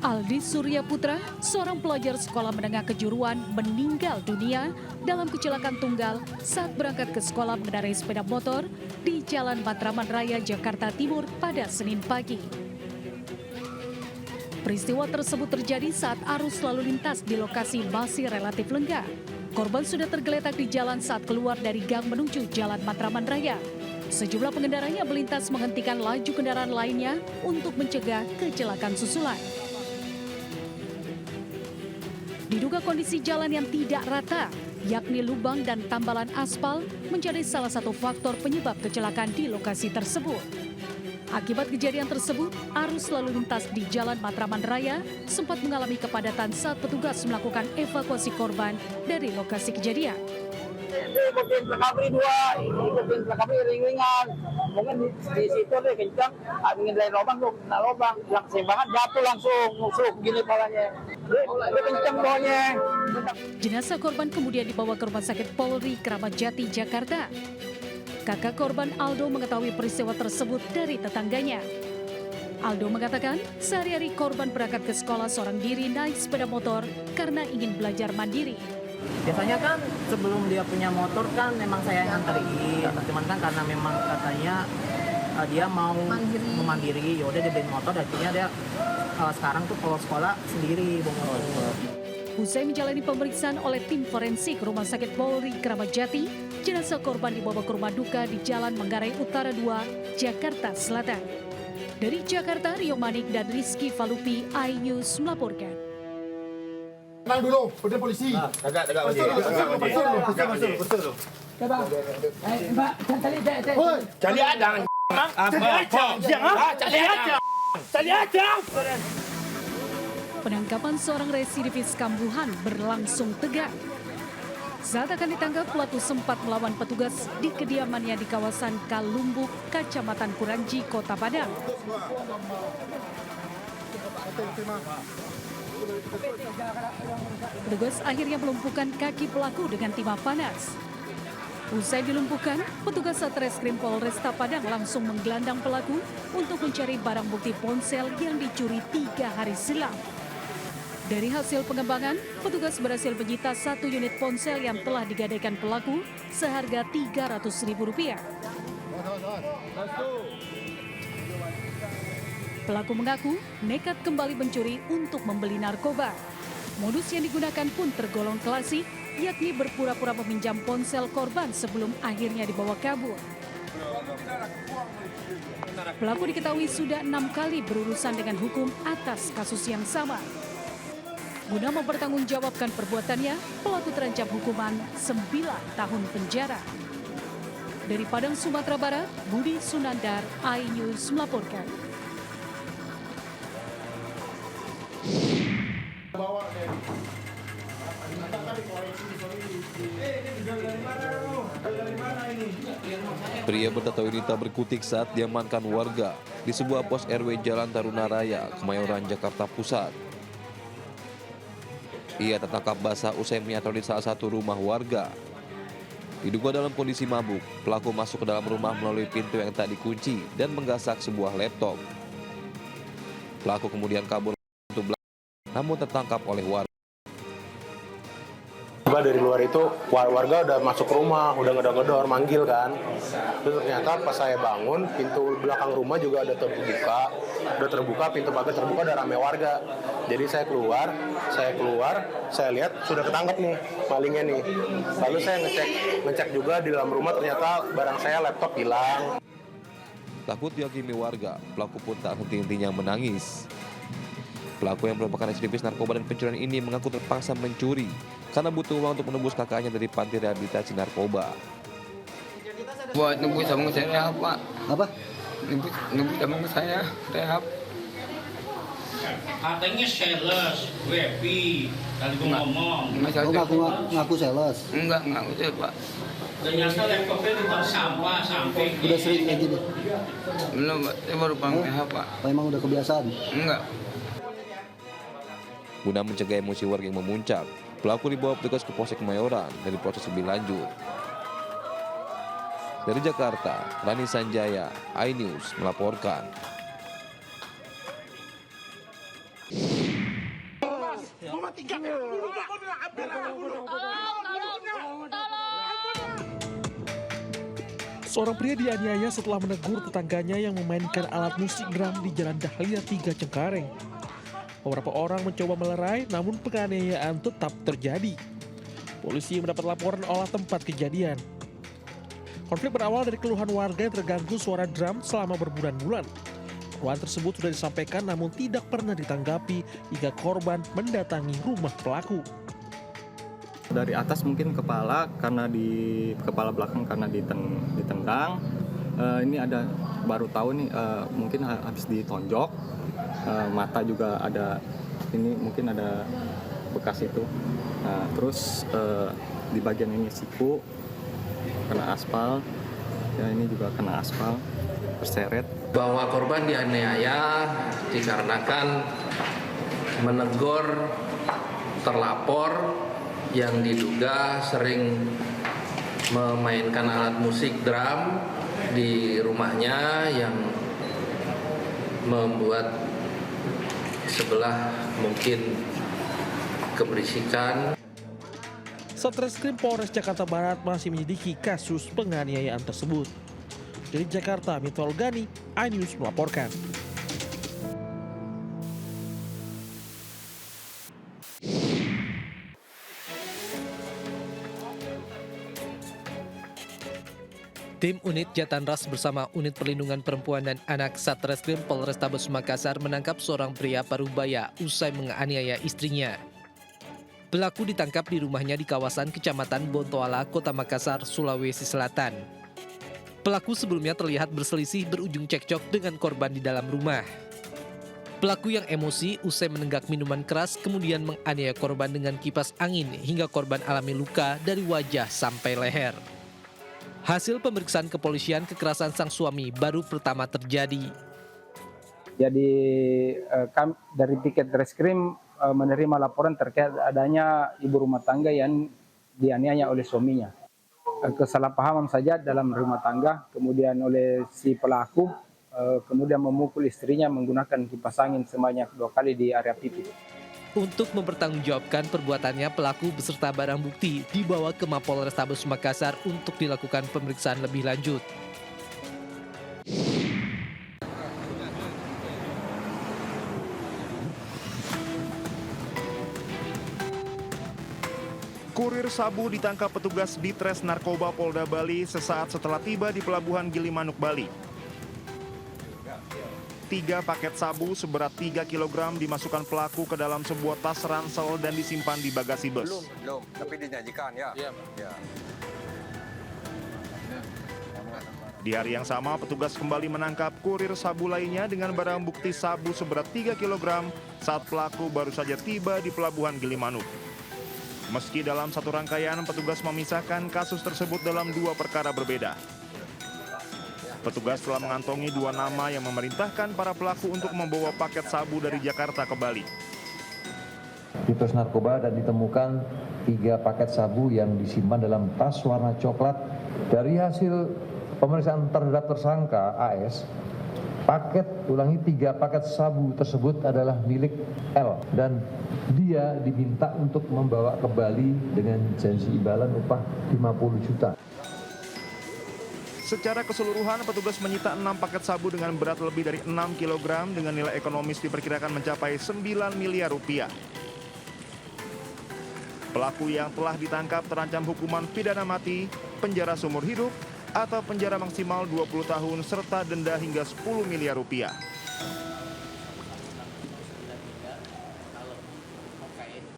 Aldi Surya Putra, seorang pelajar sekolah menengah kejuruan, meninggal dunia dalam kecelakaan tunggal saat berangkat ke sekolah mengendarai sepeda motor di Jalan Matraman Raya, Jakarta Timur pada Senin pagi. Peristiwa tersebut terjadi saat arus lalu lintas di lokasi masih relatif lengang. Korban sudah tergeletak di jalan saat keluar dari gang menuju Jalan Matraman Raya. Sejumlah pengendaranya melintas menghentikan laju kendaraan lainnya untuk mencegah kecelakaan susulan. Diduga kondisi jalan yang tidak rata, yakni lubang dan tambalan aspal, menjadi salah satu faktor penyebab kecelakaan di lokasi tersebut. Akibat kejadian tersebut, arus lalu lintas di Jalan Matraman Raya sempat mengalami kepadatan saat petugas melakukan evakuasi korban dari lokasi kejadian. Ikutin recovery 2, ikutin recovery ring-ringan. Mungkin di situ deh kencang, ingin dari lubang tuh, kena lubang. Yang keseimbangan jatuh langsung, nusuk gini palanya. Dia kencang bawahnya. Jenazah korban kemudian dibawa ke Rumah Sakit Polri Kramat Jati, Jakarta. Kakak korban Aldo mengetahui peristiwa tersebut dari tetangganya. Aldo mengatakan, sehari-hari korban berangkat ke sekolah seorang diri naik sepeda motor karena ingin belajar mandiri. Biasanya kan sebelum dia punya motor kan memang saya yang nganterin, cuman kan karena memang katanya dia mau mandiri, yaudah dia beli motor, akhirnya dia sekarang tuh kalau sekolah sendiri bawa motor. Usai menjalani pemeriksaan oleh tim forensik Rumah Sakit Polri Kramat Jati, jenazah korban dibawa ke rumah duka di Jalan Manggarai Utara 2, Jakarta Selatan. Dari Jakarta, Rio Manik dan Rizky Falupi, iNews melaporkan. Tenang dulu, udah polisi. Tegak wajib. Betul. Cari adang. Cari adang. Penangkapan seorang residivis kambuhan berlangsung tegang. Saat akan ditangkap, pelaku sempat melawan petugas di kediamannya di kawasan Kalumbuk, Kecamatan Kuranji, Kota Padang. Petugas akhirnya melumpuhkan kaki pelaku dengan timah panas. Usai dilumpuhkan, petugas Satreskrim Polresta Padang langsung menggelandang pelaku untuk mencari barang bukti ponsel yang dicuri 3 hari silam. Dari hasil pengembangan, petugas berhasil menyita 1 unit ponsel yang telah digadaikan pelaku seharga Rp300.000. Pelaku mengaku nekat kembali mencuri untuk membeli narkoba. Modus yang digunakan pun tergolong klasik, yakni berpura-pura meminjam ponsel korban sebelum akhirnya dibawa kabur. Pelaku diketahui sudah 6 kali berurusan dengan hukum atas kasus yang sama. Guna mempertanggungjawabkan perbuatannya, pelaku terancam hukuman 9 tahun penjara. Dari Padang, Sumatera Barat, Budi Sunandar, iNews melaporkan. Pria bertato ini tak berkutik saat diamankan warga di sebuah pos RW Jalan Taruna Raya, Kemayoran, Jakarta Pusat. Ia tertangkap basah usai menyatu di salah satu rumah warga. Diduga dalam kondisi mabuk, pelaku masuk ke dalam rumah melalui pintu yang tak dikunci dan menggasak sebuah laptop. Pelaku kemudian kabur namun tertangkap oleh warga. Dari luar itu warga udah masuk rumah, udah ngedor-ngedor, manggil kan. Terus ternyata pas saya bangun, pintu belakang rumah juga udah terbuka, pintu pagar terbuka, udah rame warga. Jadi saya keluar, saya lihat sudah ketangkep nih malingnya nih. Lalu saya ngecek juga di dalam rumah, ternyata barang saya laptop hilang. Takut dihakimi warga, pelaku pun tak henti-hentinya menangis. Pelaku yang merupakan residivis narkoba dan pencurian ini mengaku terpaksa mencuri karena butuh uang untuk menebus kakaknya dari panti rehabilitasi narkoba. Buat nebus sama saya rehab, Pak. Apa? Nebus sama saya rehab. Katanya sales, WP, tadi gue ngomong. Ngaku sales. Enggak saya, Pak. Ternyata laptopnya di tempat sampah samping. Udah sering kayak gini? Belum, Pak. Saya baru paham rehab, Pak. Apa emang udah kebiasaan? Enggak. Guna mencegah emosi warga yang memuncak, pelaku dibawa petugas ke Polsek Kemayoran dari proses lebih lanjut. Dari Jakarta, Rani Sanjaya, iNews melaporkan. Seorang pria dianiaya setelah menegur tetangganya yang memainkan alat musik drum di Jalan Dahlia 3 Cengkareng. Beberapa orang mencoba melerai, namun penganiayaan tetap terjadi. Polisi mendapat laporan olah tempat kejadian. Konflik berawal dari keluhan warga yang terganggu suara drum selama berbulan-bulan. Keluhan tersebut sudah disampaikan namun tidak pernah ditanggapi hingga korban mendatangi rumah pelaku. Dari atas mungkin kepala, karena di kepala belakang karena ditendang. Ini ada baru tahu nih mungkin habis ditonjok. Mata juga ada, ini mungkin ada bekas itu. Terus di bagian ini siku kena aspal, ya ini juga kena aspal, terseret. Bahwa korban dianiaya dikarenakan menegur terlapor yang diduga sering memainkan alat musik drum di rumahnya yang membuat sebelah mungkin keberisikan. Satreskrim Polres Jakarta Barat masih menyelidiki kasus penganiayaan tersebut. Dari Jakarta, Mitwal Gani, iNews melaporkan. Tim Unit Jatanras bersama Unit Perlindungan Perempuan dan Anak Satreskrim Polrestabes Makassar menangkap seorang pria parubaya usai menganiaya istrinya. Pelaku ditangkap di rumahnya di kawasan Kecamatan Bontoala, Kota Makassar, Sulawesi Selatan. Pelaku sebelumnya terlihat berselisih berujung cekcok dengan korban di dalam rumah. Pelaku yang emosi usai menenggak minuman keras kemudian menganiaya korban dengan kipas angin hingga korban alami luka dari wajah sampai leher. Hasil pemeriksaan kepolisian, kekerasan sang suami baru pertama terjadi. Jadi dari Piket Reskrim menerima laporan terkait adanya ibu rumah tangga yang dianiaya oleh suaminya. Kesalahpahaman saja dalam rumah tangga, kemudian oleh si pelaku, kemudian memukul istrinya menggunakan kipas angin sebanyak 2 kali di area pipi. Untuk mempertanggungjawabkan perbuatannya, pelaku beserta barang bukti dibawa ke Mapolrestabes Makassar untuk dilakukan pemeriksaan lebih lanjut. Kurir sabu ditangkap petugas Ditres Narkoba Polda Bali sesaat setelah tiba di Pelabuhan Gilimanuk, Bali. 3 paket sabu seberat 3 kg dimasukkan pelaku ke dalam sebuah tas ransel dan disimpan di bagasi bus. Belum, tapi dinyanyikan ya. Ya. Di hari yang sama, petugas kembali menangkap kurir sabu lainnya dengan barang bukti sabu seberat 3 kg saat pelaku baru saja tiba di Pelabuhan Gilimanuk. Meski dalam satu rangkaian, petugas memisahkan kasus tersebut dalam 2 perkara berbeda. Petugas telah mengantongi 2 nama yang memerintahkan para pelaku untuk membawa paket sabu dari Jakarta ke Bali. Ditres Narkoba dan ditemukan 3 paket sabu yang disimpan dalam tas warna coklat. Dari hasil pemeriksaan terhadap tersangka AS, 3 paket sabu tersebut adalah milik L dan dia diminta untuk membawa ke Bali dengan janji imbalan upah 50 juta. Secara keseluruhan, petugas menyita 6 paket sabu dengan berat lebih dari 6 kg dengan nilai ekonomis diperkirakan mencapai 9 miliar rupiah. Pelaku yang telah ditangkap terancam hukuman pidana mati, penjara seumur hidup, atau penjara maksimal 20 tahun serta denda hingga 10 miliar rupiah.